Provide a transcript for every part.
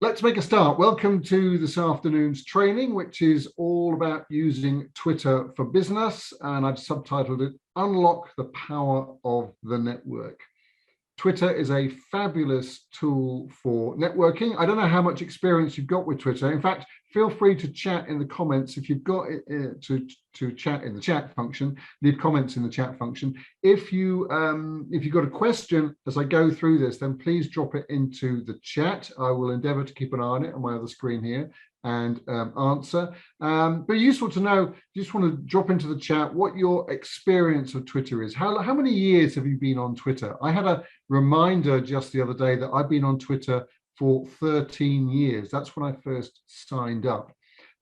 Let's make a start. Welcome to this afternoon's training, which is all about using Twitter for business. And I've subtitled it, Unlock the Power of the Network. Twitter is a fabulous tool for networking. I don't know how much experience you've got with Twitter. In fact, feel free to chat in the comments if you've got it, to chat in the chat function, leave comments in the chat function. If you've got a question as I go through this, then please drop it into the chat. I will endeavor to keep an eye on it on my other screen here and answer. But useful to know, you just want to drop into the chat what your experience of Twitter is. How many years have you been on Twitter? I had a reminder just the other day that I've been on Twitter for 13 years. That's when I first signed up.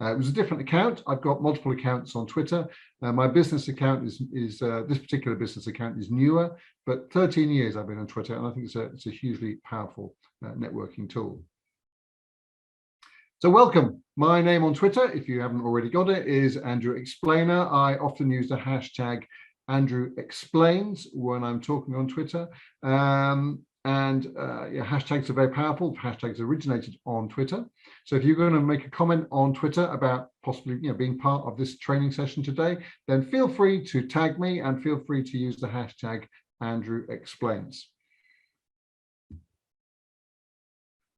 It was a different account. I've got multiple accounts on Twitter. My business account is this particular business account is newer, but 13 years I've been on Twitter, and I think it's a hugely powerful networking tool. So welcome. My name on Twitter, if you haven't already got it, is Andrew Explainer. I often use the hashtag Andrew Explains when I'm talking on Twitter. Hashtags are very powerful. Hashtags originated on Twitter. So if you're going to make a comment on Twitter about possibly being part of this training session today, then feel free to tag me and feel free to use the hashtag Andrew Explains.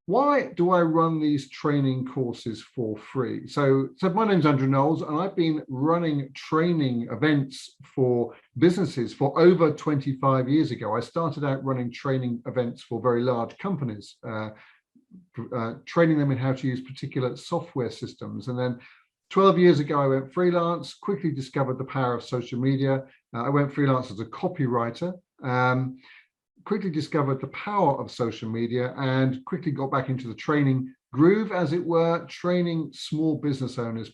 Why do I run these training courses for free? So my name's Andrew Knowles, and I've been running training events for businesses for over 25 years ago. I started out running training events for very large companies, training them in how to use particular software systems. And then 12 years ago, I went freelance, quickly discovered the power of social media. I went freelance as a copywriter. Quickly discovered the power of social media and quickly got back into the training groove, as it were, training small business owners,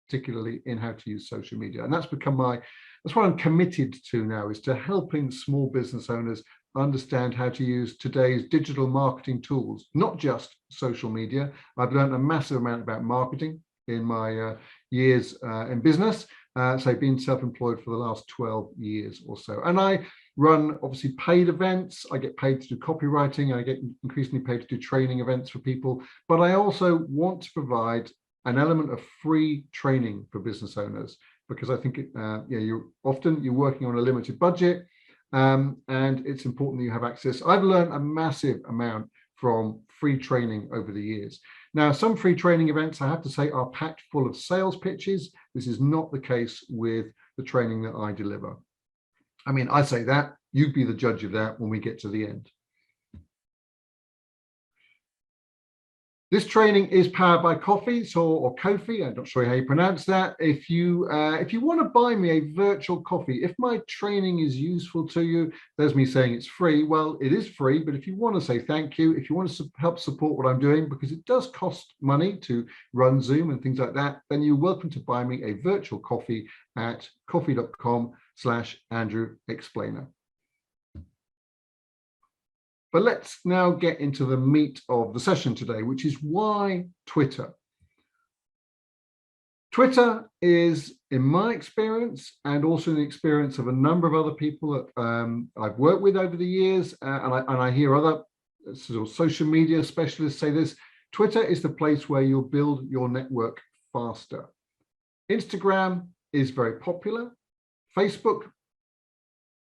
particularly in how to use social media. And that's what I'm committed to now, is to helping small business owners understand how to use today's digital marketing tools, not just social media. I've learned a massive amount about marketing in my years in business. So I've been self-employed for the last 12 years or so. And I run obviously paid events. I get paid to do copywriting. I get increasingly paid to do training events for people. But I also want to provide an element of free training for business owners, because I think you're working on a limited budget, and it's important that you have access. I've learned a massive amount from free training over the years. Now, some free training events, I have to say, are packed full of sales pitches. This is not the case with the training that I deliver. I mean, I say that, you be the judge of that when we get to the end. This training is powered by Ko-fi, or Ko-fi, I'm not sure how you pronounce that. If you want to buy me a virtual coffee, if my training is useful to you, there's me saying it's free. Well, it is free, but if you want to say thank you, if you want to help support what I'm doing, because it does cost money to run Zoom and things like that, then you're welcome to buy me a virtual coffee at ko-fi.com/Andrew Explainer. But let's now get into the meat of the session today, which is why Twitter. Twitter is, in my experience, and also in the experience of a number of other people that I've worked with over the years, and I hear other sort of social media specialists say this, Twitter is the place where you'll build your network faster. Instagram is very popular. Facebook,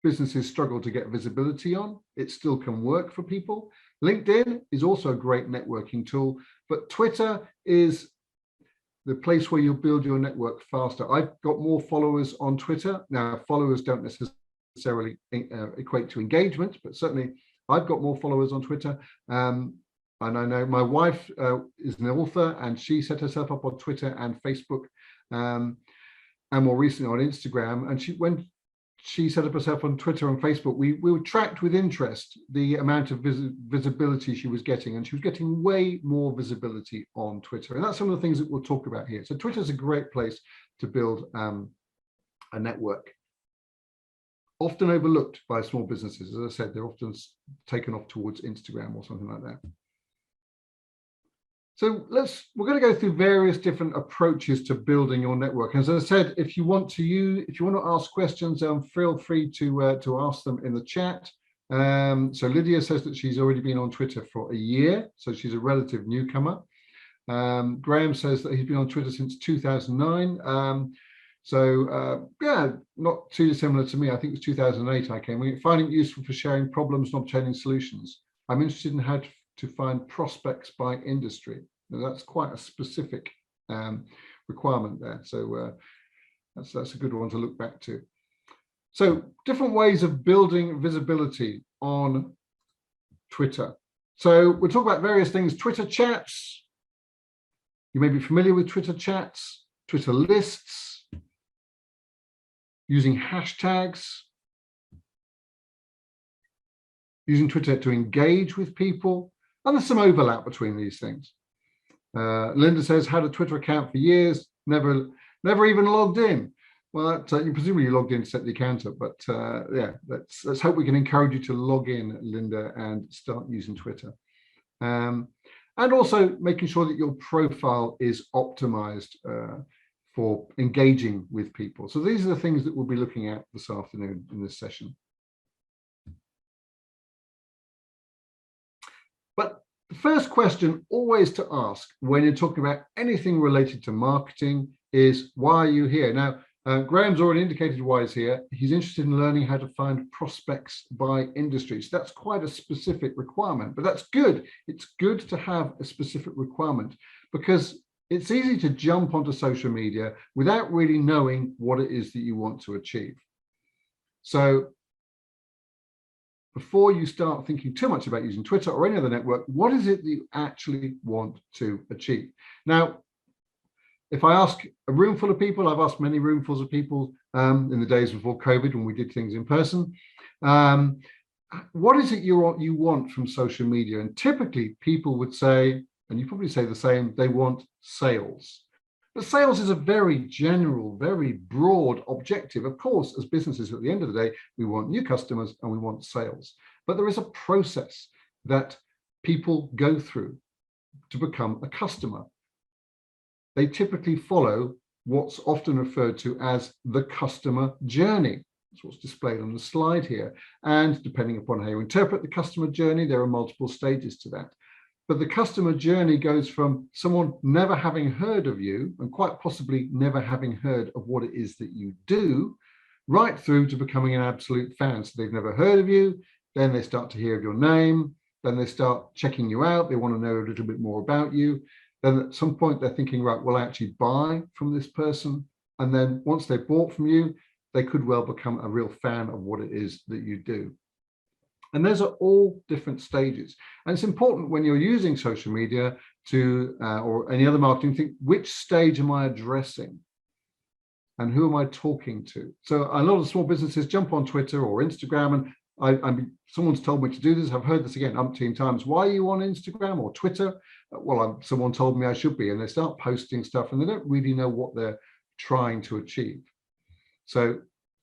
businesses struggle to get visibility on. It still can work for people. LinkedIn is also a great networking tool, but Twitter is the place where you'll build your network faster. I've got more followers on Twitter. Now, followers don't necessarily equate to engagement, but certainly I've got more followers on Twitter. And I know my wife is an author, and she set herself up on Twitter and Facebook, and more recently on Instagram. And when she set up herself on Twitter and Facebook, we were tracked with interest the amount of visibility she was getting, and she was getting way more visibility on Twitter. And that's some of the things that we'll talk about here. So Twitter is a great place to build a network. Often overlooked by small businesses. As I said, they're often taken off towards Instagram or something like that. So we're going to go through various different approaches to building your network. As I said, if you want to ask questions, feel free to ask them in the chat. So Lydia says that she's already been on Twitter for a year, so she's a relative newcomer. Graham says that he's been on Twitter since 2009. Yeah, not too dissimilar to me. I think it was 2008 I came. Finding it useful for sharing problems and obtaining solutions. I'm interested in how to find prospects by industry. Now, that's quite a specific requirement there. So that's a good one to look back to. So different ways of building visibility on Twitter. So we'll talk about various things. Twitter chats. You may be familiar with Twitter chats, Twitter lists, using hashtags, using Twitter to engage with people. And there's some overlap between these things. Linda says, had a Twitter account for years, never even logged in. Well, you presumably logged in to set the account up, but yeah, let's hope we can encourage you to log in, Linda, and start using Twitter. And also making sure that your profile is optimized for engaging with people. So these are the things that we'll be looking at this afternoon in this session. But the first question always to ask when you're talking about anything related to marketing is, why are you here? Now, Graham's already indicated why he's here. He's interested in learning how to find prospects by industry. So that's quite a specific requirement, but that's good. It's good to have a specific requirement because it's easy to jump onto social media without really knowing what it is that you want to achieve. So before you start thinking too much about using Twitter or any other network, what is it that you actually want to achieve? Now, if I ask a room full of people, I've asked many roomfuls of people in the days before COVID when we did things in person, what is it you want from social media? And typically people would say, and you probably say the same, they want sales. But sales is a very general, very broad objective. Of course, as businesses at the end of the day, we want new customers and we want sales. But there is a process that people go through to become a customer. They typically follow what's often referred to as the customer journey. That's what's displayed on the slide here. And depending upon how you interpret the customer journey, there are multiple stages to that. But the customer journey goes from someone never having heard of you and quite possibly never having heard of what it is that you do, right through to becoming an absolute fan. So they've never heard of you, then they start to hear of your name, then they start checking you out, they want to know a little bit more about you. Then at some point they're thinking, right, will I actually buy from this person? And then once they've bought from you, they could well become a real fan of what it is that you do. And those are all different stages. And it's important when you're using social media to, or any other marketing, think, which stage am I addressing? And who am I talking to? So a lot of small businesses jump on Twitter or Instagram, and someone's told me to do this. I've heard this again umpteen times. Why are you on Instagram or Twitter? Well, someone told me I should be, and they start posting stuff and they don't really know what they're trying to achieve. So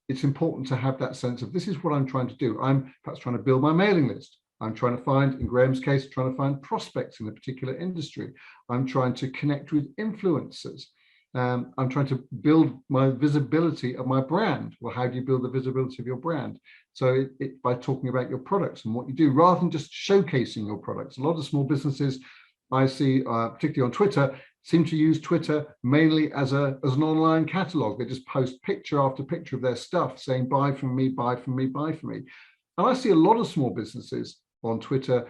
it's important to have that sense of, this is what I'm trying to do. I'm perhaps trying to build my mailing list. I'm trying to find, in Graham's case, trying to find prospects in a particular industry. I'm trying to connect with influencers. I'm trying to build my visibility of my brand. Well, how do you build the visibility of your brand? So by talking about your products and what you do, rather than just showcasing your products. A lot of small businesses I see, particularly on Twitter, seem to use Twitter mainly as an online catalog. They just post picture after picture of their stuff saying, buy from me, buy from me, buy from me. And I see a lot of small businesses on Twitter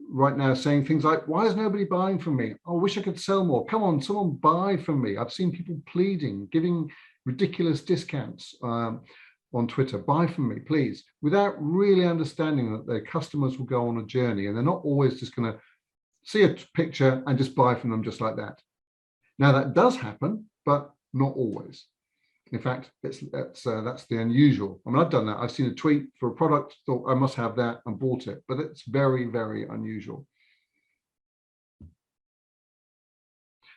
right now saying things like, why is nobody buying from me? I wish I could sell more. Come on, someone buy from me. I've seen people pleading, giving ridiculous discounts on Twitter. Buy from me, please, without really understanding that their customers will go on a journey and they're not always just going to see a picture and just buy from them just like that. Now that does happen, but not always. In fact, that's the unusual. I mean, I've done that. I've seen a tweet for a product, thought I must have that and bought it, but it's very, very unusual.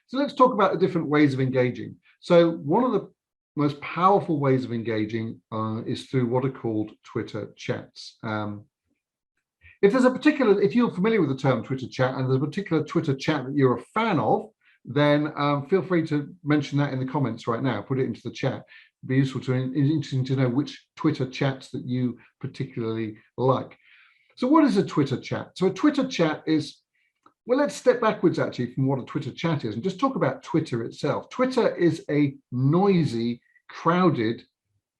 So let's talk about the different ways of engaging. So one of the most powerful ways of engaging is through what are called Twitter chats. If you're familiar with the term Twitter chat and there's a particular Twitter chat that you're a fan of, then feel free to mention that in the comments right now. Put it into the chat. It'd be useful to, interesting to know which Twitter chats that you particularly like. So what is a Twitter chat? So a Twitter chat is, well, let's step backwards actually from what a Twitter chat is and just talk about Twitter itself. Twitter is a noisy, crowded,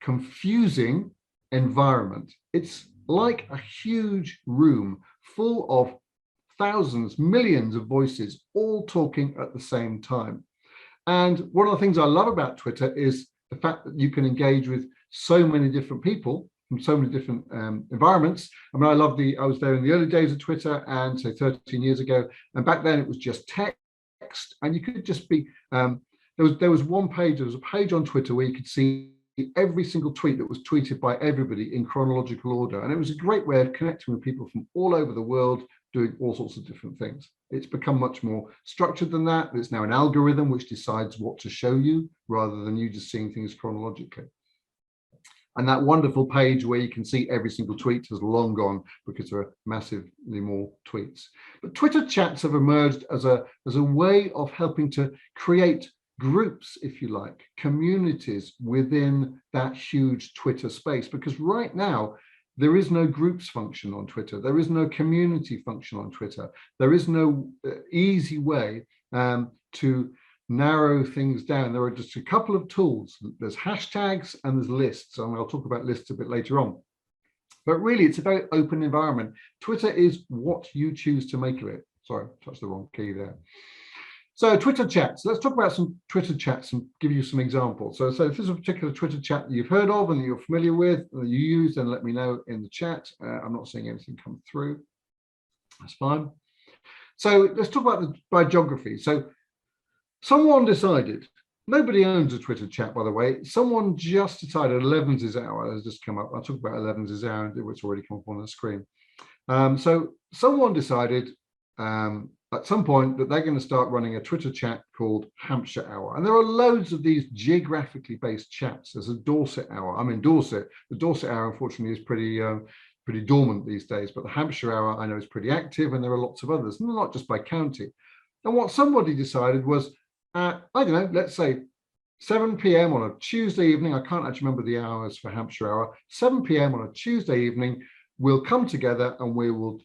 confusing environment. It's like a huge room full of thousands, millions of voices all talking at the same time. And one of the things I love about Twitter is the fact that you can engage with so many different people from so many different environments. I mean, I was there in the early days of Twitter, and say 13 years ago, and back then it was just text, and you could just be, there was one page, there was a page on Twitter where you could see every single tweet that was tweeted by everybody in chronological order. And it was a great way of connecting with people from all over the world doing all sorts of different things. It's become much more structured than that. It's now an algorithm which decides what to show you rather than you just seeing things chronologically. And that wonderful page where you can see every single tweet has long gone because there are massively more tweets. But Twitter chats have emerged as a way of helping to create groups, if you like, communities within that huge Twitter space. Because right now, there is no groups function on Twitter. There is no community function on Twitter. There is no easy way to narrow things down. There are just a couple of tools. There's hashtags and there's lists, and I'll talk about lists a bit later on. But really, it's a very open environment. Twitter is what you choose to make of it. Sorry, touched the wrong key there. So Twitter chats, let's talk about some Twitter chats and give you some examples. So if there's a particular Twitter chat that you've heard of and that you're familiar with, that you use, then let me know in the chat. I'm not seeing anything come through. That's fine. So let's talk about by geography. So someone decided, nobody owns a Twitter chat, by the way. Someone just decided 11's hour has just come up. I'll talk about 11's hour, it's already come up on the screen. So someone decided at some point that they're going to start running a Twitter chat called Hampshire Hour. And there are loads of these geographically based chats. There's a Dorset Hour. I'm in Dorset. The Dorset Hour, unfortunately, is pretty dormant these days, but the Hampshire Hour I know is pretty active, and there are lots of others, and not just by county. And what somebody decided was, I don't know, let's say 7 p.m. on a Tuesday evening, I can't actually remember the hours for Hampshire Hour, 7 p.m. on a Tuesday evening, we'll come together and we will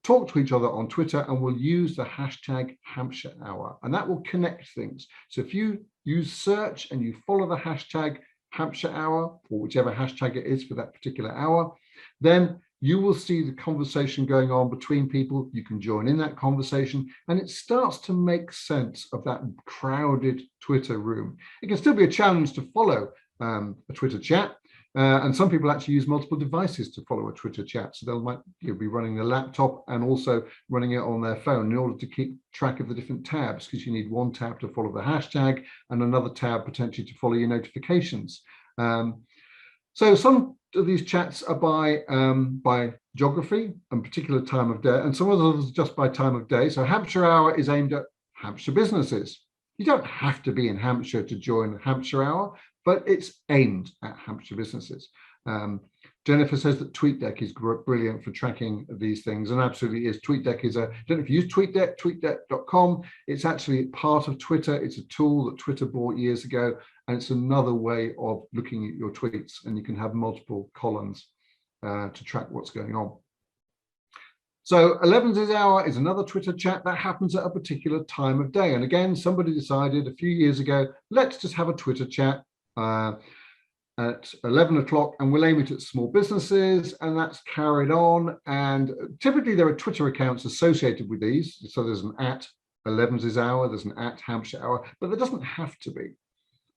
talk to each other on Twitter, and we'll use the hashtag Hampshire Hour, and that will connect things. So if you use search and you follow the hashtag Hampshire Hour, or whichever hashtag it is for that particular hour, then you will see the conversation going on between people. You can join in that conversation, and it starts to make sense of that crowded Twitter room. It can still be a challenge to follow a Twitter chat, and some people actually use multiple devices to follow a Twitter chat. So they'll might be running the laptop and also running it on their phone in order to keep track of the different tabs, because you need one tab to follow the hashtag and another tab potentially to follow your notifications. So some of these chats are by geography and particular time of day, and some of those are just by time of day. So Hampshire Hour is aimed at Hampshire businesses. You don't have to be in Hampshire to join Hampshire Hour, but it's aimed at Hampshire businesses. Jennifer says that TweetDeck is brilliant for tracking these things, and absolutely is. TweetDeck is I don't know if you use TweetDeck, tweetdeck.com. It's actually part of Twitter. It's a tool that Twitter bought years ago, and it's another way of looking at your tweets, and you can have multiple columns to track what's going on. So 11's hour is another Twitter chat that happens at a particular time of day. And again, somebody decided a few years ago, let's just have a Twitter chat at 11 o'clock, and we'll aim it at small businesses, and that's carried on. And typically there are Twitter accounts associated with these. So there's an at 11's hour, there's an at Hampshire Hour, but there doesn't have to be.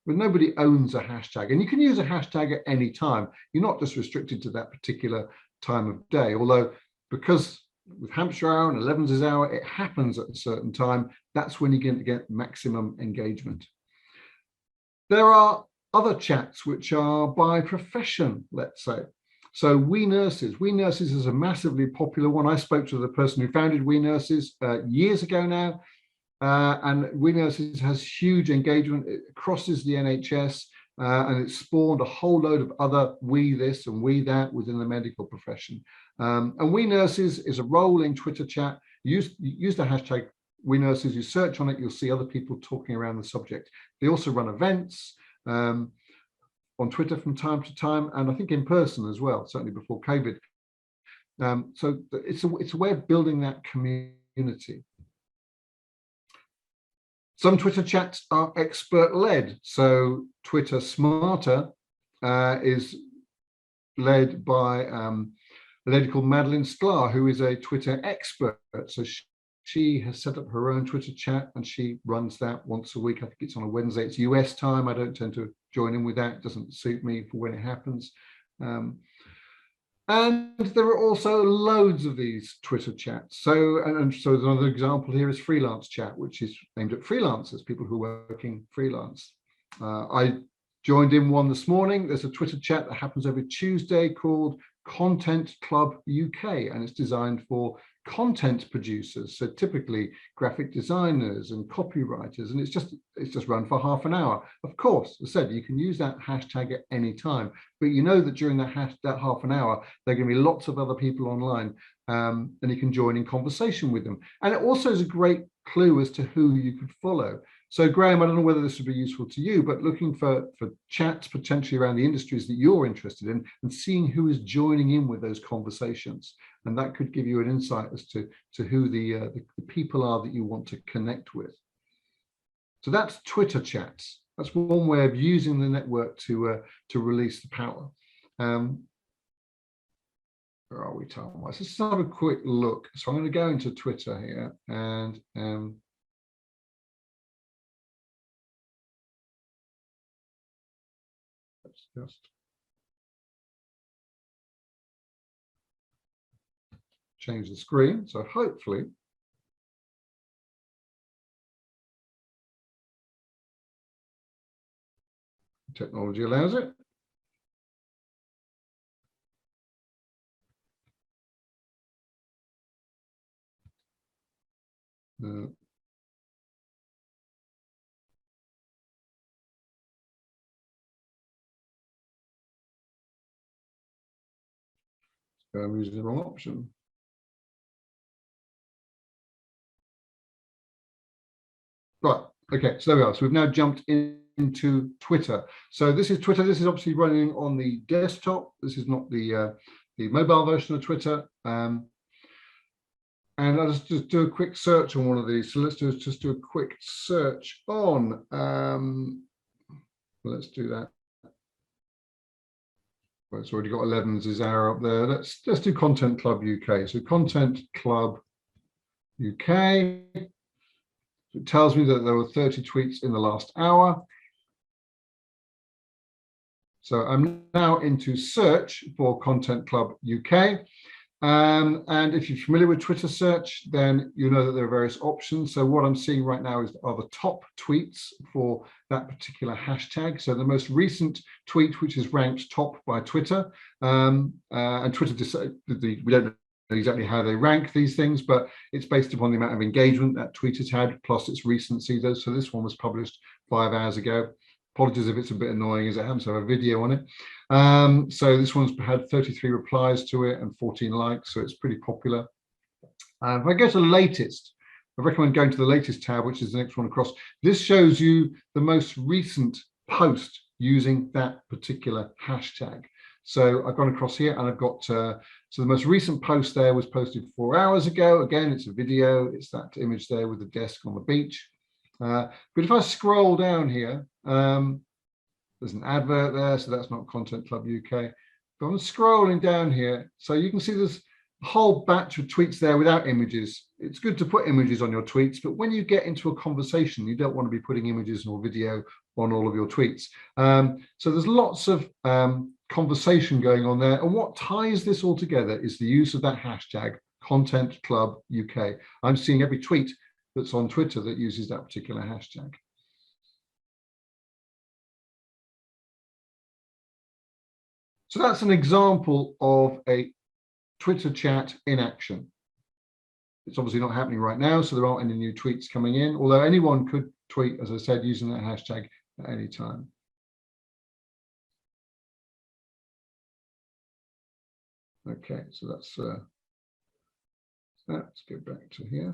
But nobody owns a hashtag, and you can use a hashtag at any time. You're not just restricted to that particular time of day, although because with Hampshire Hour and 11's hour, it happens at a certain time. That's when you're going to get maximum engagement. There are other chats which are by profession, let's say. So We Nurses. We Nurses is a massively popular one. I spoke to the person who founded We Nurses years ago now, and We Nurses has huge engagement. It crosses the NHS, and it spawned a whole load of other we this and we that within the medical profession. And We Nurses is a rolling Twitter chat. Use the hashtag We Nurses, you search on it, you'll see other people talking around the subject. They also run events on Twitter from time to time, and I think in person as well, certainly before COVID. So it's a way of building that community. Some Twitter chats are expert-led. So Twitter Smarter is led by a lady called Madeline Sklar, who is a Twitter expert. So she has set up her own Twitter chat and she runs that once a week. I think it's on a Wednesday. It's US time. I don't tend to join in with that. It doesn't suit me for when it happens. And there are also loads of these Twitter chats. So, and so another example here is Freelance Chat, which is aimed at freelancers, people who are working freelance. I joined in one this morning. There's a Twitter chat that happens every Tuesday called Content Club UK, and it's designed for content producers, so typically graphic designers and copywriters, and it's just run for half an hour. Of course, as I said, you can use that hashtag at any time, but you know that during that half an hour there are going to be lots of other people online, and you can join in conversation with them. And it also is a great clue as to who you could follow. So Graham, I don't know whether this would be useful to you, but looking for chats potentially around the industries that you're interested in and seeing who is joining in with those conversations. And that could give you an insight as to who the people are that you want to connect with. So that's Twitter chats. That's one way of using the network to release the power. Where are we time-wise? Let's have a quick look. So I'm going to go into Twitter here and let's just change the screen. So hopefully technology allows it. I'm using the wrong option. Right, okay, so there we are. So we've now jumped into Twitter. So this is Twitter. This is obviously running on the desktop. This is not the mobile version of Twitter. And I'll just do a quick search on one of these. So let's just do a quick search on, let's do that. Well, it's already got 11's arrow up there. Let's do Content Club UK. So Content Club UK. It tells me that there were 30 tweets in the last hour. So I'm now into search for Content Club UK. And if you're familiar with Twitter search, then you know that there are various options. So what I'm seeing right now are the top tweets for that particular hashtag. So the most recent tweet, which is ranked top by Twitter, and Twitter we don't know exactly how they rank these things, but it's based upon the amount of engagement that tweet has had, plus its recency. So this one was published 5 hours ago. Apologies if it's a bit annoying, as it happens to have a video on it. So this one's had 33 replies to it and 14 likes, so it's pretty popular. If I go to the latest, I recommend going to the latest tab, which is the next one across. This shows you the most recent post using that particular hashtag. So I've gone across here and I've got, so the most recent post there was posted 4 hours ago. Again, it's a video, it's that image there with the desk on the beach. But if I scroll down here, there's an advert there, so that's not Content Club UK. But I'm scrolling down here, so you can see there's a whole batch of tweets there without images. It's good to put images on your tweets, but when you get into a conversation, you don't want to be putting images or video on all of your tweets. So there's lots of conversation going on there, and what ties this all together is the use of that hashtag Content Club UK. I'm seeing every tweet that's on Twitter that uses that particular hashtag. So that's an example of a Twitter chat in action. It's obviously not happening right now, so there aren't any new tweets coming in, although anyone could tweet, as I said, using that hashtag at any time. Okay, so let's go back to here.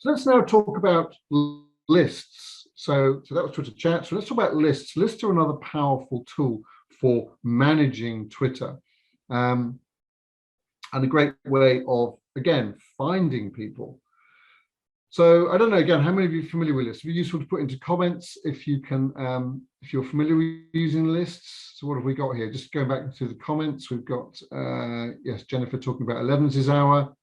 So let's now talk about lists. So that was Twitter chat. So let's talk about lists. Lists are another powerful tool for managing Twitter, and a great way of, again, finding people. So I don't know, again, how many of you are familiar with lists? It'd be useful to put into comments if you can, if you're familiar with using lists. So what have we got here? Just going back to the comments, we've got, yes, Jennifer talking about 11's hour.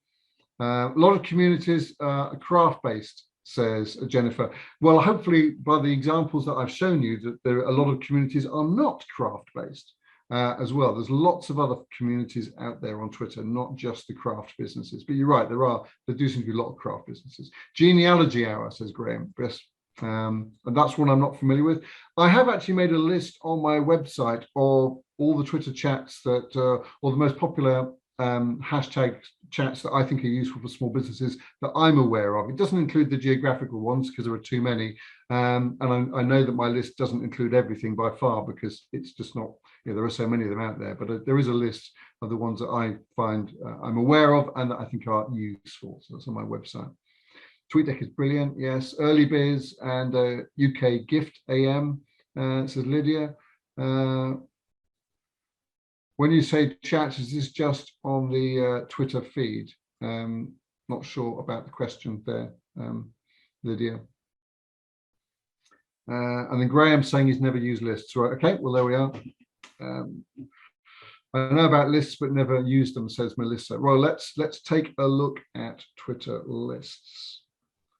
A lot of communities are craft-based, says Jennifer. Well, hopefully by the examples that I've shown you, that there are a lot of communities are not craft-based as well. There's lots of other communities out there on Twitter, not just the craft businesses. But you're right, there do seem to be a lot of craft businesses. Genealogy hour, says Graham. Yes, and that's one I'm not familiar with. I have actually made a list on my website of all the Twitter chats that, or the most popular hashtag chats that I think are useful for small businesses that I'm aware of. It doesn't include the geographical ones because there are too many, and I know that my list doesn't include everything by far because it's just not, there are so many of them out there, but there is a list of the ones that I find I'm aware of and that I think are useful. So that's on my website. TweetDeck is brilliant, yes. Early Biz and UK Gift AM, says Lydia. When you say chat, is this just on the Twitter feed? Not sure about the question there, Lydia. And then Graham saying he's never used lists. Right, okay, well, there we are. I know about lists, but never used them, says Melissa. Well, let's take a look at Twitter lists.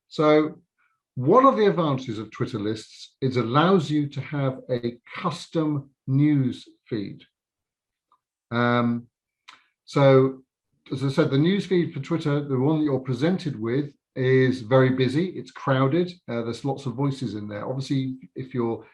So one of the advantages of Twitter lists is it allows you to have a custom news feed. So as I said, the news feed for Twitter, the one that you're presented with, is very busy. It's crowded. There's lots of voices in there. Obviously, if you're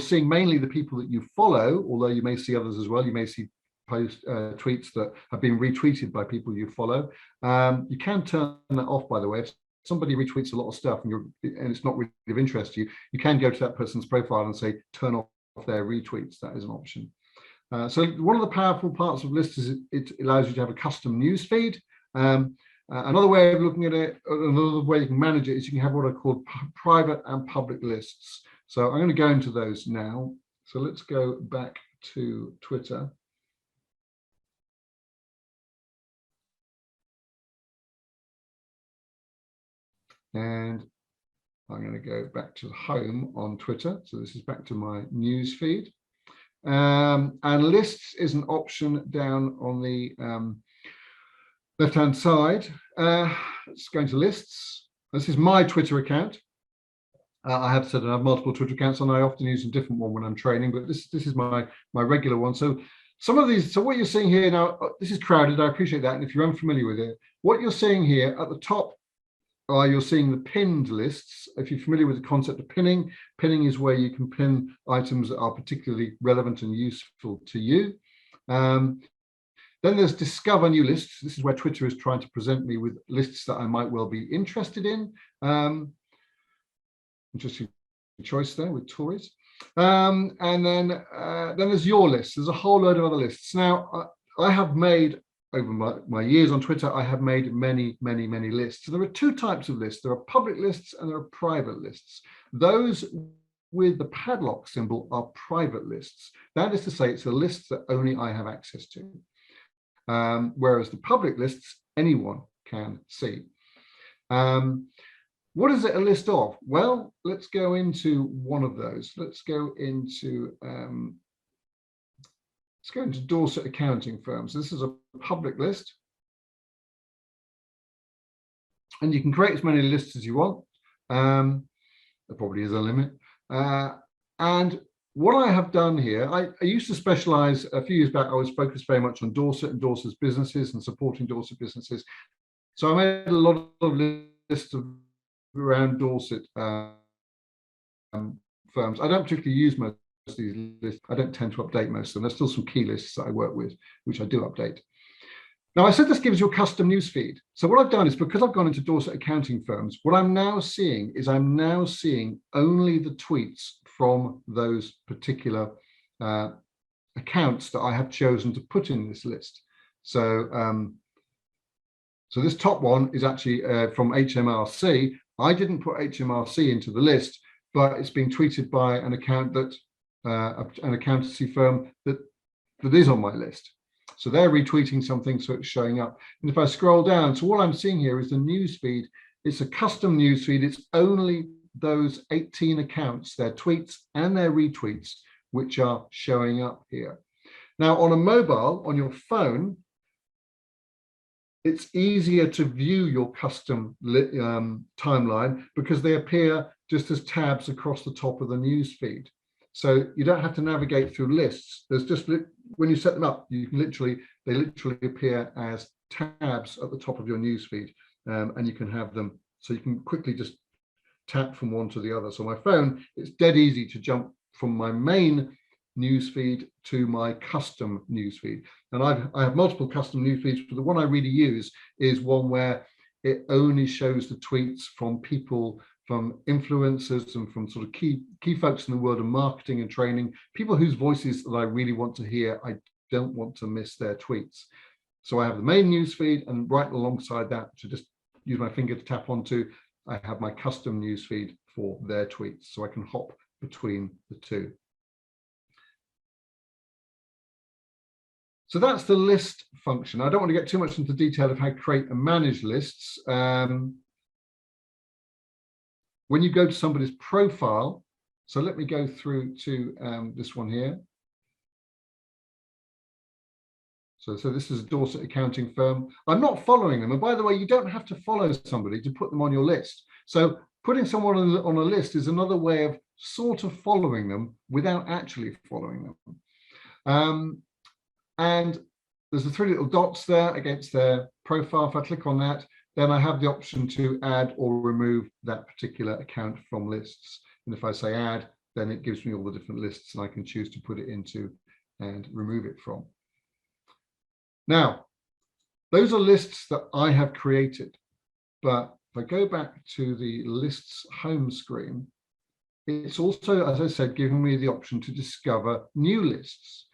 seeing mainly the people that you follow, although you may see others as well. You may see tweets that have been retweeted by people you follow. You can turn that off, by the way. If somebody retweets a lot of stuff and it's not really of interest to you, you can go to that person's profile and say turn off their retweets. That is an option. So one of the powerful parts of lists is it allows you to have a custom news feed. Another way of looking at it, another way you can manage it, is you can have what are called private and public lists. So I'm going to go into those now. So let's go back to Twitter. And I'm going to go back to home on Twitter. So this is back to my news feed. And lists is an option down on the left-hand side. Let's go into lists. This is my Twitter account. I have said I have multiple Twitter accounts, and I often use a different one when I'm training, but this is my regular one. So some of these, so what you're seeing here now, this is crowded. I appreciate that. And if you're unfamiliar with it, what you're seeing here at the top, you're seeing the pinned lists. If you're familiar with the concept of pinning, pinning is where you can pin items that are particularly relevant and useful to you. Then there's discover new lists. This is where Twitter is trying to present me with lists that I might well be interested in. Interesting choice there with Tories. And then there's your list. There's a whole load of other lists. Now, I have made, over my years on Twitter, I have made many, many, many lists. So there are two types of lists. There are public lists and there are private lists. Those with the padlock symbol are private lists. That is to say, it's a list that only I have access to. Whereas the public lists, anyone can see. What is it a list of? Well, let's go into one of those. Let's go into Dorset accounting firms. This is a public list. And you can create as many lists as you want. There probably is a limit. And what I have done here, I used to specialize a few years back. I was focused very much on Dorset and Dorset's businesses and supporting Dorset businesses. So I made a lot of lists around Dorset firms. I don't particularly use most of these lists. I don't tend to update most of them. There's still some key lists that I work with, which I do update. Now, I said this gives you a custom news feed. So what I've done is, because I've gone into Dorset accounting firms, what I'm now seeing is only the tweets from those particular accounts that I have chosen to put in this list. So So this top one is actually from HMRC. I didn't put HMRC into the list, but it's being tweeted by an account that an accountancy firm that is on my list. So they're retweeting something, so it's showing up. And if I scroll down, so all I'm seeing here is the news feed. It's a custom news feed. It's only those 18 accounts, their tweets and their retweets, which are showing up here. Now, on a mobile, on your phone, it's easier to view your custom timeline because they appear just as tabs across the top of the news feed. So you don't have to navigate through lists. There's just, when you set them up, you can they literally appear as tabs at the top of your news feed, and you can have them, so you can quickly just tap from one to the other. So my phone, it's dead easy to jump from my main newsfeed to my custom newsfeed. And I have multiple custom newsfeeds, but the one I really use is one where it only shows the tweets from people, from influencers and from sort of key folks in the world of marketing and training, people whose voices that I really want to hear. I don't want to miss their tweets. So I have the main newsfeed, and right alongside that, to just use my finger to tap onto, I have my custom newsfeed for their tweets, so I can hop between the two. So that's the list function. I don't want to get too much into detail of how to create and manage lists. When you go to somebody's profile, so let me go through to this one here. So this is a Dorset accounting firm. I'm not following them. And by the way, you don't have to follow somebody to put them on your list. So putting someone on a list is another way of sort of following them without actually following them. And there's the three little dots there against their profile. If I click on that, then I have the option to add or remove that particular account from lists. And if I say add, then it gives me all the different lists, and I can choose to put it into and remove it from. Now, those are lists that I have created. But if I go back to the lists home screen, it's also, as I said, giving me the option to discover new lists.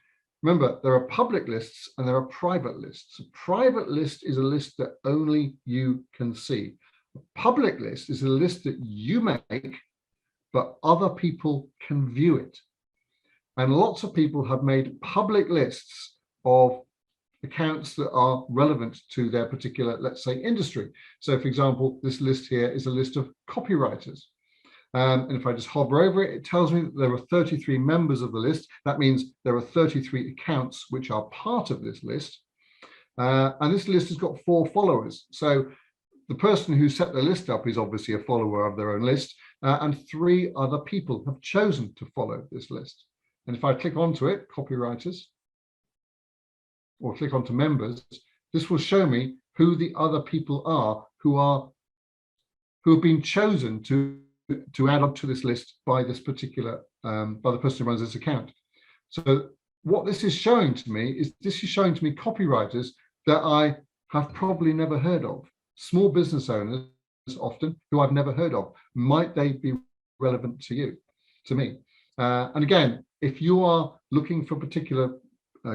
Remember, there are public lists and there are private lists. A private list is a list that only you can see. A public list is a list that you make, but other people can view it. And lots of people have made public lists of accounts that are relevant to their particular, let's say, industry. So, for example, this list here is a list of copywriters. And if I just hover over it, it tells me that there are 33 members of the list. That means there are 33 accounts which are part of this list. And this list has got 4 followers. So the person who set the list up is obviously a follower of their own list. And 3 other people have chosen to follow this list. And if I click onto it, copywriters, or click onto members, this will show me who the other people are who have been chosen to add up to this list by this particular by the person who runs this account. So what this is showing to me is copywriters that I have probably never heard of, small business owners often who I've never heard of. Might they be relevant to me? And again, if you are looking for particular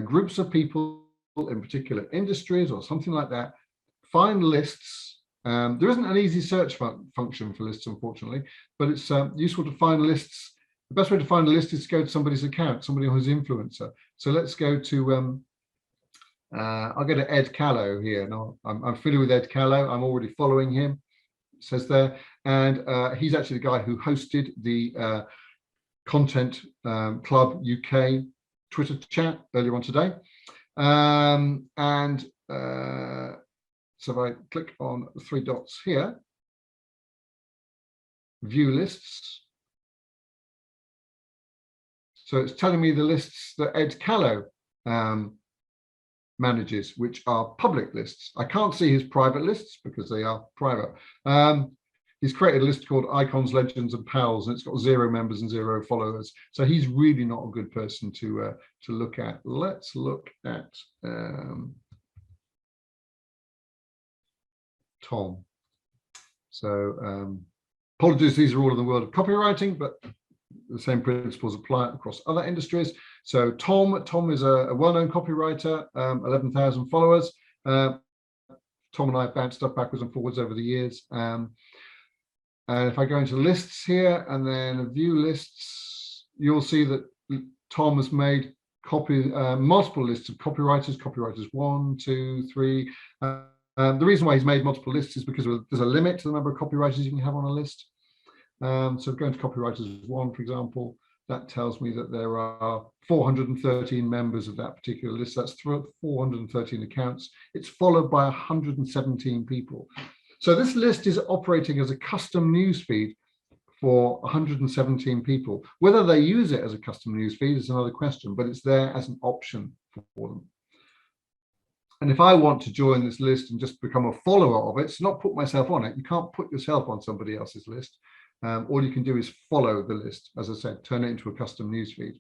groups of people in particular industries or something like that, find lists. There isn't an easy search function for lists, unfortunately, but it's useful to find lists. The best way to find a list is to go to somebody's account, somebody who's an influencer. So let's go to, I'll go to Ed Callow here. Now, I'm familiar with Ed Callow. I'm already following him, it says there. And he's actually the guy who hosted the Content Club UK Twitter chat earlier on today. So if I click on the 3 dots here, view lists. So it's telling me the lists that Ed Callow manages, which are public lists. I can't see his private lists because they are private. He's created a list called Icons, Legends and Pals, and it's got 0 members and 0 followers. So he's really not a good person to look at. Let's look at Tom. So apologies, these are all in the world of copywriting, but the same principles apply across other industries. So Tom is a well-known copywriter, 11,000 followers. Tom and I have bounced stuff backwards and forwards over the years. And if I go into lists here and then view lists, you'll see that Tom has made multiple lists of copywriters 1, 2, 3. The reason why he's made multiple lists is because there's a limit to the number of copywriters you can have on a list. So going to copywriters 1, for example, that tells me that there are 413 members of that particular list. That's 413 accounts. It's followed by 117 people. So this list is operating as a custom newsfeed for 117 people. Whether they use it as a custom newsfeed is another question, but it's there as an option for them. And if I want to join this list and just become a follower of it, so not put myself on it, you can't put yourself on somebody else's list. All you can do is follow the list. As I said, turn it into a custom newsfeed.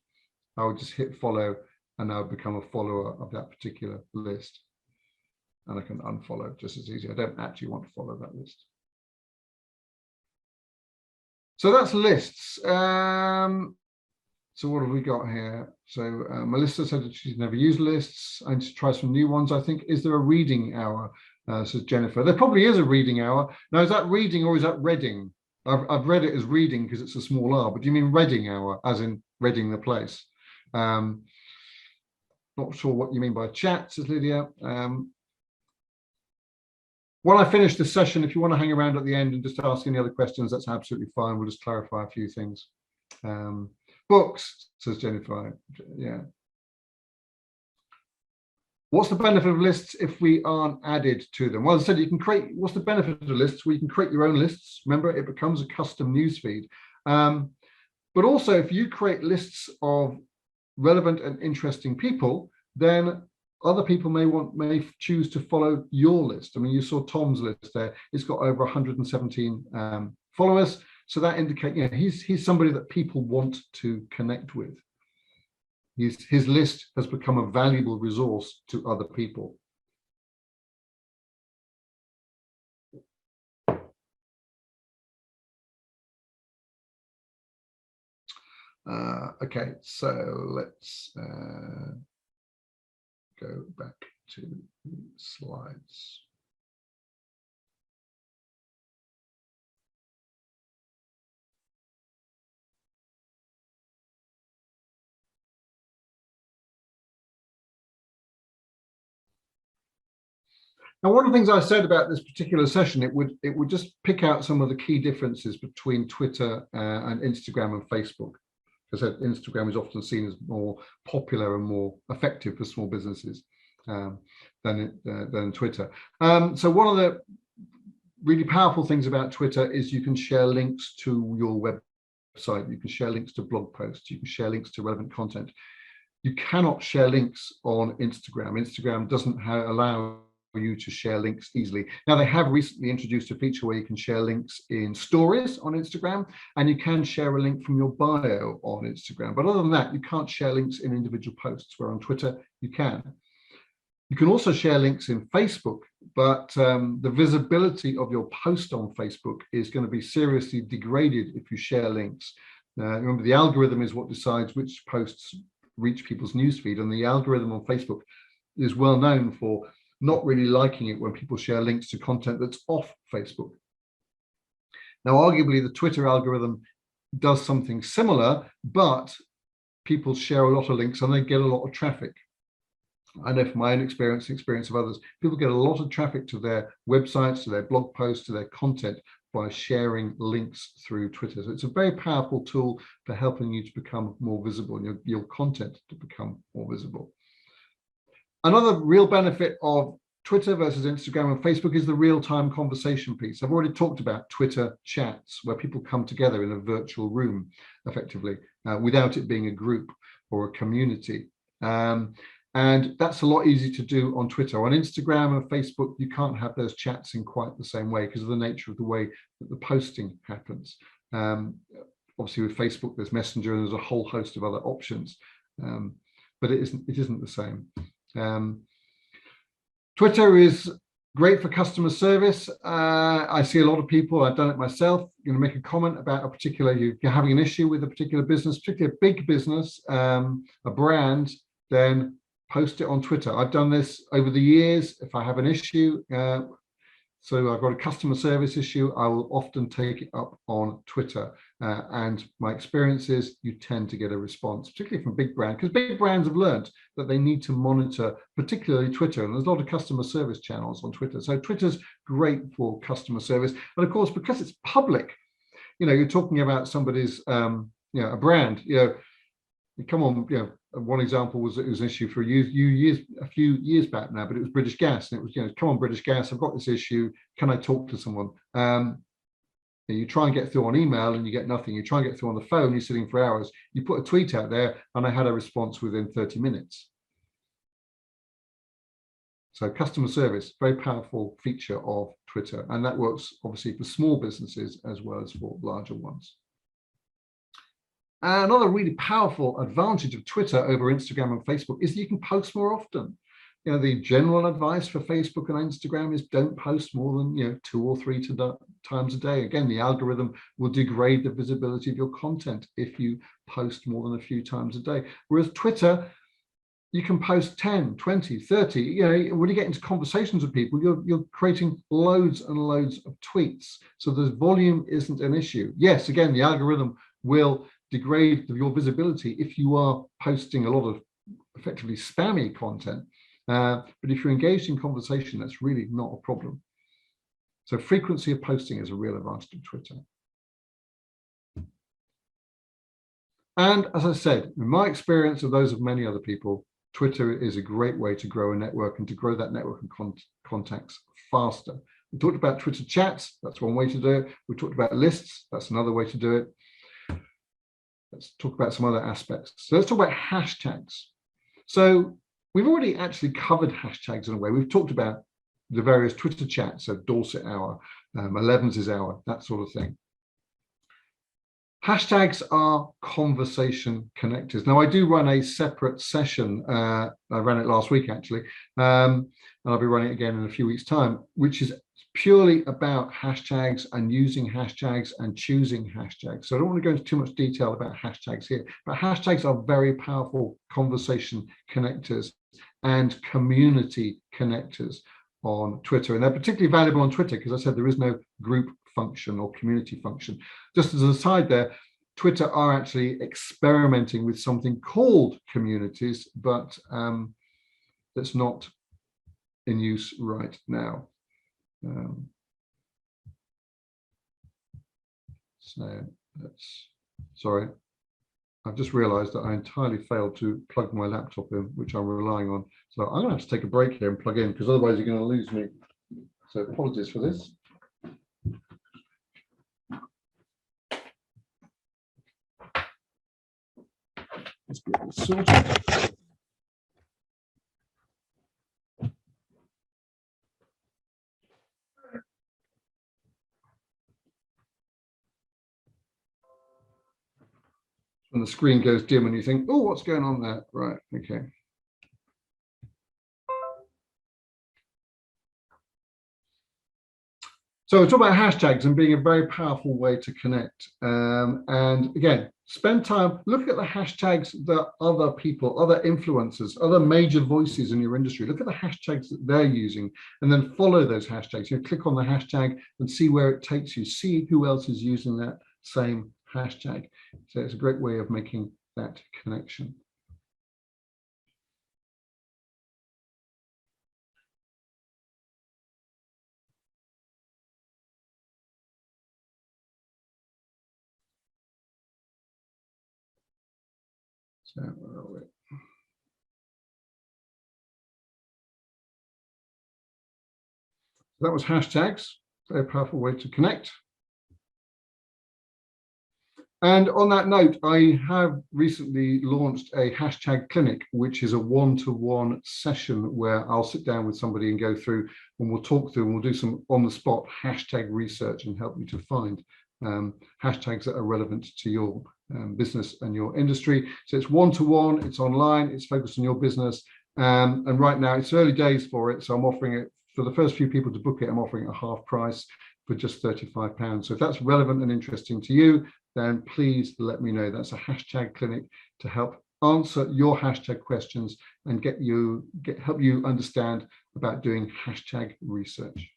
I would just hit follow and I would become a follower of that particular list. And I can unfollow just as easy. I don't actually want to follow that list. So that's lists. So what have we got here? So Melissa said that she's never used lists. I need to try some new ones, I think. Is there a reading hour? Says Jennifer. There probably is a reading hour. Now, is that reading or is that reading? I've read it as reading because it's a small r, but do you mean reading hour, as in reading the place? Not sure what you mean by chat, says Lydia. When I finish this session, if you want to hang around at the end and just ask any other questions, that's absolutely fine. We'll just clarify a few things. Books, says Jennifer. Yeah. What's the benefit of lists if we aren't added to them? Well, as I said, you can create, what's the benefit of lists? Well, you can create your own lists. Remember, it becomes a custom newsfeed. But also, if you create lists of relevant and interesting people, then other people may choose to follow your list. I mean, you saw Tom's list there. It's got over 117 followers. So that indicates, you know, he's somebody that people want to connect with. His list has become a valuable resource to other people. Okay, so let's go back to the slides. Now, one of the things I said about this particular session, it would just pick out some of the key differences between Twitter and Instagram and Facebook. As I said, Instagram is often seen as more popular and more effective for small businesses than Twitter. So one of the really powerful things about Twitter is you can share links to your website. You can share links to blog posts. You can share links to relevant content. You cannot share links on Instagram. Instagram doesn't allow you to share links easily. Now, they have recently introduced a feature where you can share links in stories on Instagram, and you can share a link from your bio on Instagram. But other than that, you can't share links in individual posts, where on Twitter you can. You can also share links in Facebook, but the visibility of your post on Facebook is going to be seriously degraded if you share links. Remember, the algorithm is what decides which posts reach people's newsfeed, and the algorithm on Facebook is well known for not really liking it when people share links to content that's off Facebook. Now, arguably, the Twitter algorithm does something similar, but people share a lot of links and they get a lot of traffic. I know from my own experience, the experience of others, people get a lot of traffic to their websites, to their blog posts, to their content by sharing links through Twitter. So it's a very powerful tool for helping you to become more visible and your content to become more visible. Another real benefit of Twitter versus Instagram and Facebook is the real-time conversation piece. I've already talked about Twitter chats, where people come together in a virtual room, effectively, without it being a group or a community. And that's a lot easier to do on Twitter. On Instagram and Facebook, you can't have those chats in quite the same way because of the nature of the way that the posting happens. Obviously, with Facebook, there's Messenger and there's a whole host of other options, but it isn't the same. Twitter is great for customer service. I see a lot of people, I've done it myself, you're going to make a comment about a particular, you're having an issue with a particular business, particularly a big business, a brand, then post it on Twitter. I've done this over the years. If I have an issue So I've got a customer service issue, I will often take it up on Twitter. And my experience is you tend to get a response, particularly from big brands, because big brands have learned that they need to monitor, particularly Twitter. And there's a lot of customer service channels on Twitter. So Twitter's great for customer service. And of course, because it's public, you're talking about somebody's, a brand, come on, one example was it was an issue for a few years back now, but it was British Gas, and it was, come on, British Gas, I've got this issue, can I talk to someone? You try and get through on email and you get nothing. You try and get through on the phone, you're sitting for hours. You put a tweet out there and I had a response within 30 minutes. So customer service, very powerful feature of Twitter, and that works obviously for small businesses as well as for larger ones. Another really powerful advantage of Twitter over Instagram and Facebook is that you can post more often. The general advice for Facebook and Instagram is don't post more than 2 or 3 times a day. Again, the algorithm will degrade the visibility of your content if you post more than a few times a day. Whereas Twitter, you can post 10, 20, 30. When you get into conversations with people, you're creating loads and loads of tweets. So the volume isn't an issue. Yes, again, the algorithm will degrade your visibility if you are posting a lot of effectively spammy content. But if you're engaged in conversation, that's really not a problem. So frequency of posting is a real advantage of Twitter. And as I said, in my experience and those of many other people, Twitter is a great way to grow a network and to grow that network and contacts faster. We talked about Twitter chats, that's one way to do it. We talked about lists, that's another way to do it. Let's talk about some other aspects. So let's talk about hashtags. So we've already actually covered hashtags in a way. We've talked about the various Twitter chats, so Dorset Hour, 11's Hour, that sort of thing. Hashtags are conversation connectors. Now, I do run a separate session. I ran it last week, actually, and I'll be running it again in a few weeks' time, which is purely about hashtags and using hashtags and choosing hashtags. So I don't want to go into too much detail about hashtags here, but hashtags are very powerful conversation connectors and community connectors on Twitter. And they're particularly valuable on Twitter because I said there is no group function or community function. Just as an aside there, Twitter are actually experimenting with something called communities, but that's not in use right now. So that's, sorry, I've just realized that I entirely failed to plug my laptop in, which I'm relying on. So I'm gonna have to take a break here and plug in, because otherwise you're gonna lose me. So apologies for this. Let's get this sorted. When the screen goes dim and you think, oh, what's going on there? Right, okay. So talk about hashtags and being a very powerful way to connect. And again, spend time, look at the hashtags that other people, other influencers, other major voices in your industry, look at the hashtags that they're using, and then follow those hashtags. Click on the hashtag and see where it takes you, see who else is using that same hashtag. So it's a great way of making that connection. So where are we? That was hashtags, very powerful way to connect. And on that note, I have recently launched a hashtag clinic, which is a one-to-one session where I'll sit down with somebody and go through, and we'll talk through and we'll do some on-the-spot hashtag research and help you to find hashtags that are relevant to your business and your industry. So it's one-to-one, it's online, it's focused on your business. And right now it's early days for it. So I'm offering it for the first few people to book it. I'm offering a half price for just £35. So if that's relevant and interesting to you, then please let me know. That's a hashtag clinic to help answer your hashtag questions and help you understand about doing hashtag research.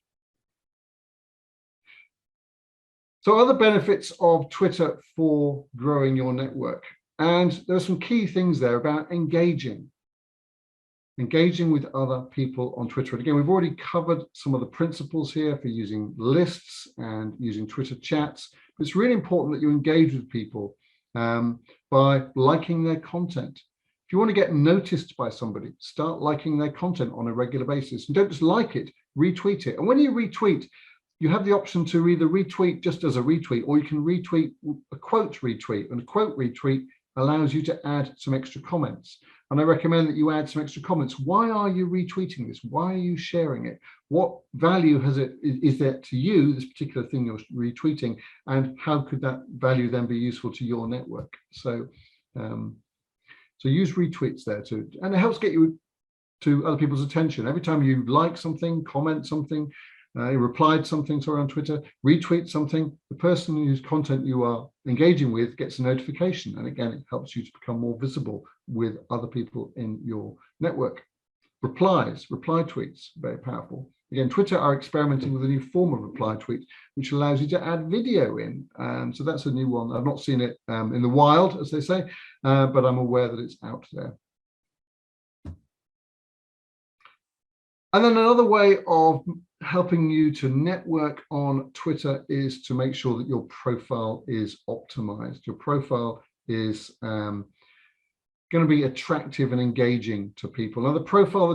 So other benefits of Twitter for growing your network. And there are some key things there about engaging with other people on Twitter. And again, we've already covered some of the principles here for using lists and using Twitter chats. But it's really important that you engage with people by liking their content. If you want to get noticed by somebody, start liking their content on a regular basis. And don't just like it, retweet it. And when you retweet, you have the option to either retweet just as a retweet, or you can retweet a quote retweet. And a quote retweet allows you to add some extra comments. And I recommend that you add some extra comments. Why are you retweeting this? Why are you sharing it? What value is there to you, this particular thing you're retweeting, and how could that value then be useful to your network? So, so use retweets there too, and it helps get you to other people's attention. Every time you like something, comment something, you replied something, sorry, on Twitter, retweet something, the person whose content you are engaging with gets a notification. And again, it helps you to become more visible with other people in your network. Reply tweets, very powerful. Again, Twitter are experimenting with a new form of reply tweet, which allows you to add video in. So that's a new one. I've not seen it in the wild, as they say, but I'm aware that it's out there. And then another way of helping you to network on Twitter is to make sure that your profile is optimized. Your profile is going to be attractive and engaging to people. Now, the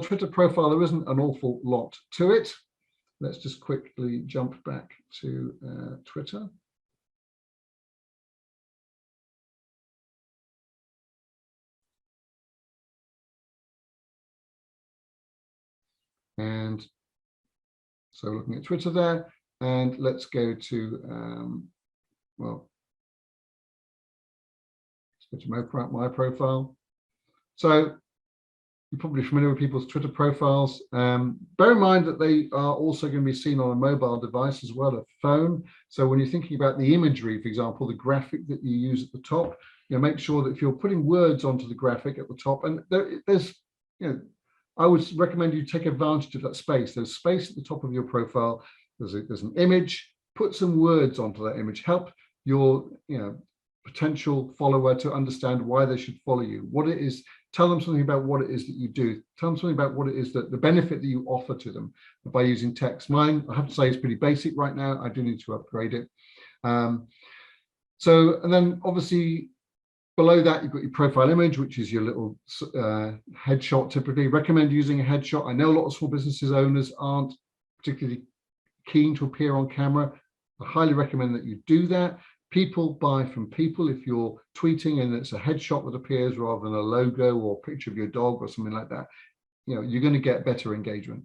Twitter profile, there isn't an awful lot to it. Let's just quickly jump back to Twitter. And so looking at Twitter there, and let's go to, well, let's go to my profile. So you're probably familiar with people's Twitter profiles. Bear in mind that they are also going to be seen on a mobile device as well, a phone. So when you're thinking about the imagery, for example, the graphic that you use at the top, make sure that if you're putting words onto the graphic at the top, and there's, I would recommend you take advantage of that space. There's space at the top of your profile. There's an image. Put some words onto that image. Help your potential follower to understand why they should follow you. What it is. Tell them something about what it is that you do. Tell them something about what it is that the benefit that you offer to them by using text. Mine, I have to say, is pretty basic right now. I do need to upgrade it. So, and then obviously, below that, you've got your profile image, which is your little headshot. Typically, recommend using a headshot. I know a lot of small businesses owners aren't particularly keen to appear on camera. I highly recommend that you do that. People buy from people. If you're tweeting and it's a headshot that appears rather than a logo or a picture of your dog or something like that, you're going to get better engagement.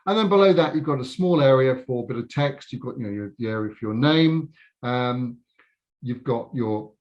And then below that, you've got a small area for a bit of text. You've got the area for your name. You've got your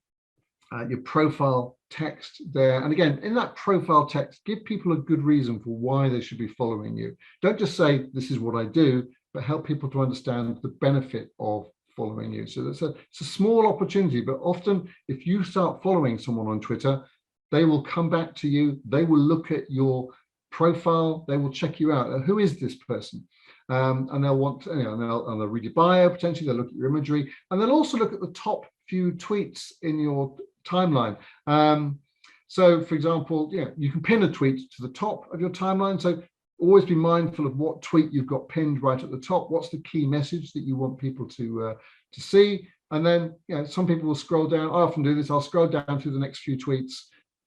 profile text there. And again, in that profile text, give people a good reason for why they should be following you. Don't just say, this is what I do, but help people to understand the benefit of following you. So it's a small opportunity, but often if you start following someone on Twitter, they will come back to you. They will look at your profile. They will check you out. Who is this person? And they'll want to, and they'll read your bio, potentially they'll look at your imagery, and they'll also look at the top few tweets in your timeline. So for example, you can pin a tweet to the top of your timeline. So always be mindful of what tweet you've got pinned right at the top. What's the key message that you want people to see? And then, some people will scroll down. I often do this. I'll scroll down through the next few tweets,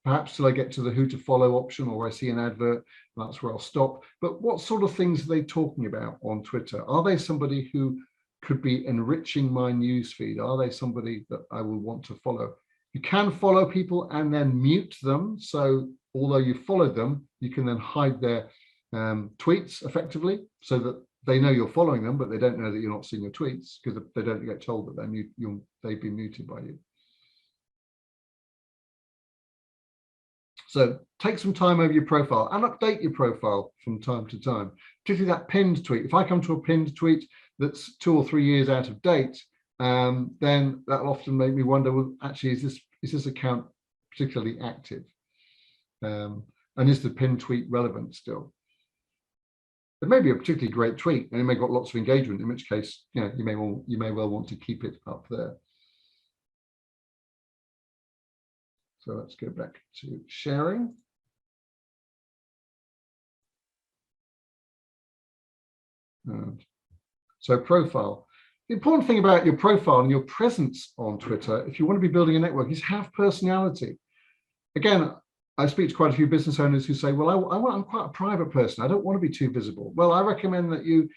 perhaps till I get to the who to follow option, or I see an advert, and that's where I'll stop. But what sort of things are they talking about on Twitter? Are they somebody who could be enriching my news feed? Are they somebody that I will want to follow? You can follow people and then mute them. So although you followed them, you can then hide their tweets effectively, so that they know you're following them, but they don't know that you're not seeing your tweets, because they don't get told that they've been muted by you. So take some time over your profile and update your profile from time to time, particularly that pinned tweet. If I come to a pinned tweet that's 2 or 3 years out of date, then that'll often make me wonder, well, actually, is this account particularly active? And is the pinned tweet relevant still? It may be a particularly great tweet and it may got lots of engagement, in which case, you may well want to keep it up there. So let's go back to sharing. So profile. The important thing about your profile and your presence on Twitter, if you want to be building a network, is have personality. Again, I speak to quite a few business owners who say, well, I'm quite a private person. I don't want to be too visible. Well, I recommend that you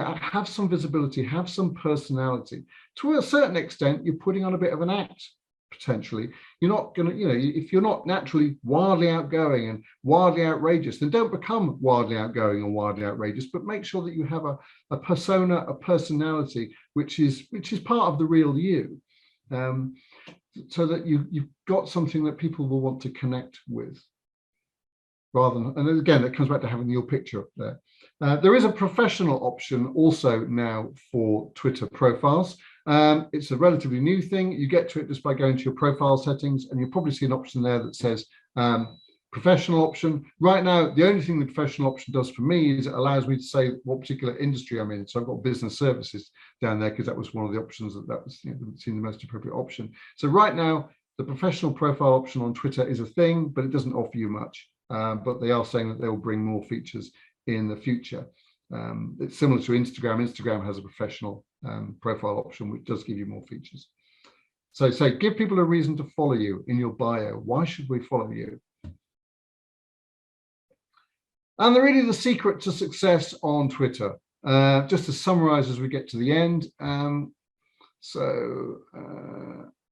have some visibility, have some personality. To a certain extent, you're putting on a bit of an act, potentially. You're not going to, if you're not naturally wildly outgoing and wildly outrageous, then don't become wildly outgoing and wildly outrageous, but make sure that you have a persona, a personality, which is part of the real you. So that you've got something that people will want to connect with, rather than, and again, it comes back to having your picture up there. There is a professional option also now for Twitter profiles. It's a relatively new thing. You get to it just by going to your profile settings, and you'll probably see an option there that says professional option. Right now, the only thing the professional option does for me is it allows me to say what particular industry I'm in. So I've got business services down there because that was one of the options that was seemed the most appropriate option. So right now, the professional profile option on Twitter is a thing, but it doesn't offer you much. But they are saying that they will bring more features in the future. It's similar to Instagram. Instagram has a professional profile option, which does give you more features. So say, give people a reason to follow you in your bio. Why should we follow you? And really the secret to success on Twitter, just to summarize as we get to the end.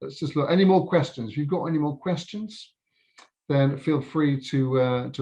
Let's just look. Any more questions? If you've got any more questions, then feel free to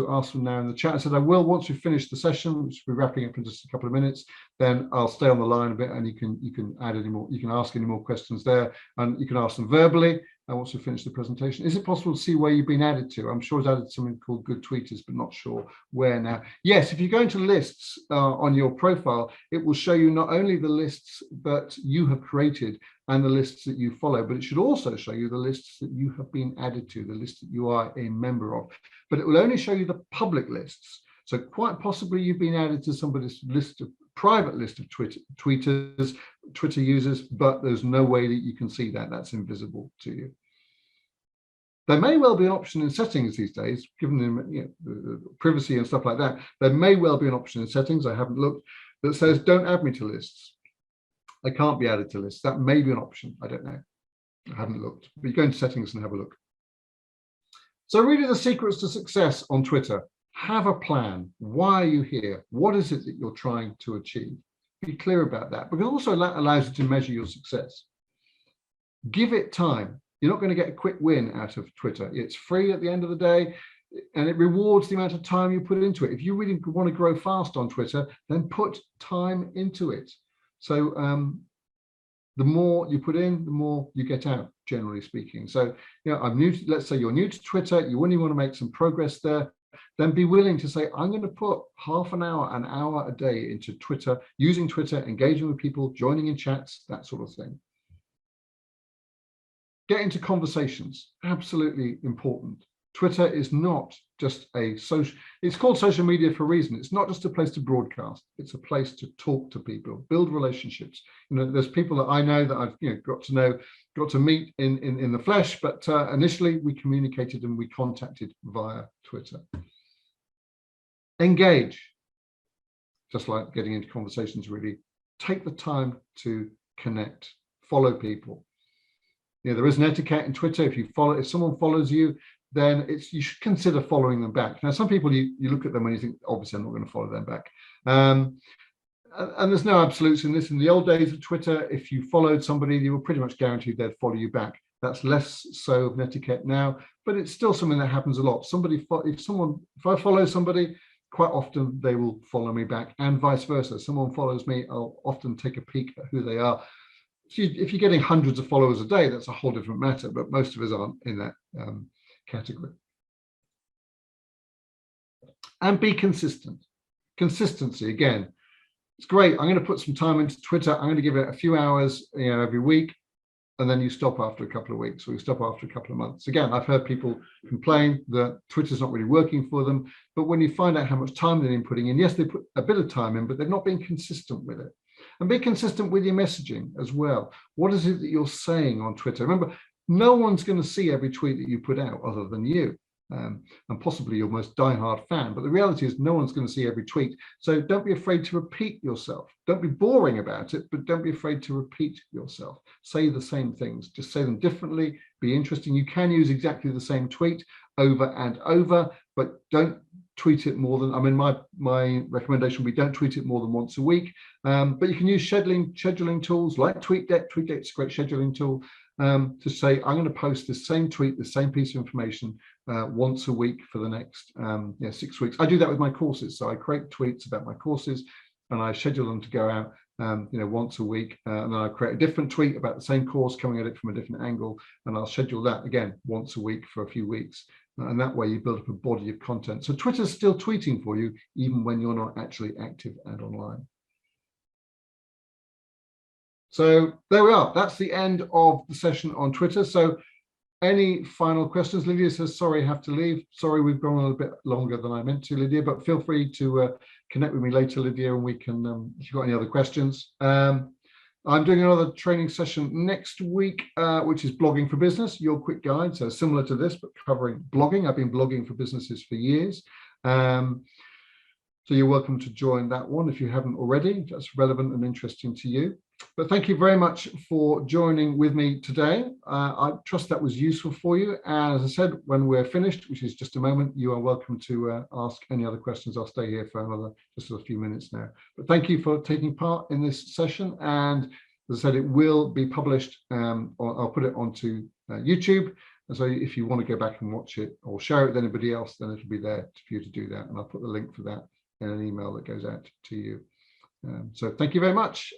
ask them now in the chat. I said I will, once we finish the session, which will be wrapping up in just a couple of minutes, then I'll stay on the line a bit, and you can add any more, you can ask any more questions there, and you can ask them verbally. And once we finish the presentation, is it possible to see where you've been added to? I'm sure it's added to something called Good Tweeters, but not sure where now. Yes, if you go into lists on your profile, it will show you not only the lists that you have created and the lists that you follow, but it should also show you the lists that you have been added to, the list that you are a member of. But it will only show you the public lists. So quite possibly you've been added to somebody's list of private list of Twitter users, but there's no way that you can see that. That's invisible to you. There may well be an option in settings these days, given the privacy and stuff like that. There may well be an option in settings, I haven't looked, that says don't add me to lists. I can't be added to lists. That may be an option. I don't know. I haven't looked. But you go into settings and have a look. So really the secrets to success on Twitter. Have a plan. Why are you here? What is it that you're trying to achieve? Be clear about that, because also that allows you to measure your success. Give it time. You're not going to get a quick win out of Twitter. It's free at the end of the day, and it rewards the amount of time you put into it. If you really want to grow fast on Twitter, then put time into it. So the more you put in, the more you get out, generally speaking. So, I'm new. Let's say you're new to Twitter. You really want to make some progress there. Then be willing to say, I'm going to put half an hour a day into Twitter, using Twitter, engaging with people, joining in chats, that sort of thing. Get into conversations, absolutely important. Twitter is not just a social, it's called social media for a reason. It's not just a place to broadcast, it's a place to talk to people, build relationships. There's people that I know that I've got to meet in the flesh, but initially we communicated and we contacted via Twitter. Engage, just like getting into conversations, really. Take the time to connect, follow people. There is an etiquette in Twitter. If someone follows you, then you should consider following them back. Now, some people you look at them and you think, obviously, I'm not going to follow them back. And there's no absolutes in this. In the old days of Twitter, if you followed somebody, you were pretty much guaranteed they'd follow you back. That's less so of an etiquette now, but it's still something that happens a lot. If I follow somebody, quite often they will follow me back, and vice versa. Someone follows me, I'll often take a peek at who they are. If you're getting hundreds of followers a day, that's a whole different matter, but most of us aren't in that category. And be consistent. Consistency, again, it's great. I'm going to put some time into Twitter. I'm going to give it a few hours every week. and then you stop after a couple of weeks, or you stop after a couple of months. Again, I've heard people complain that Twitter's not really working for them, but when you find out how much time they've been putting in, yes, they put a bit of time in, but they're not being consistent with it. And be consistent with your messaging as well. What is it that you're saying on Twitter? Remember, no one's going to see every tweet that you put out other than you. And possibly your most diehard fan, but the reality is no one's going to see every tweet. So don't be afraid to repeat yourself. Don't be boring about it, but don't be afraid to repeat yourself. Say the same things, just say them differently, be interesting. You can use exactly the same tweet over and over, but don't tweet it more than, I mean, my recommendation would be don't tweet it more than once a week. But you can use scheduling tools like TweetDeck. TweetDeck's a great scheduling tool. To say, I'm going to post the same tweet, the same piece of information once a week for the next 6 weeks. I do that with my courses. So I create tweets about my courses and I schedule them to go out once a week. And then I create a different tweet about the same course, coming at it from a different angle. And I'll schedule that again once a week for a few weeks. And that way you build up a body of content. So Twitter's still tweeting for you, even when you're not actually active and online. So there we are. That's the end of the session on Twitter. So any final questions? Lydia says, sorry, I have to leave. Sorry, we've gone a little bit longer than I meant to, Lydia, but feel free to connect with me later, Lydia, and we can, if you've got any other questions. I'm doing another training session next week, which is blogging for business, your quick guide. So similar to this, but covering blogging. I've been blogging for businesses for years. So you're welcome to join that one if you haven't already. That's relevant and interesting to you. But thank you very much for joining with me today. I trust that was useful for you. And as I said, when we're finished, which is just a moment, you are welcome to ask any other questions. I'll stay here for another just a few minutes now. But thank you for taking part in this session. And as I said, it will be published, or I'll put it onto YouTube. And so if you want to go back and watch it or share it with anybody else, then it'll be there for you to do that. And I'll put the link for that in an email that goes out to you. So thank you very much.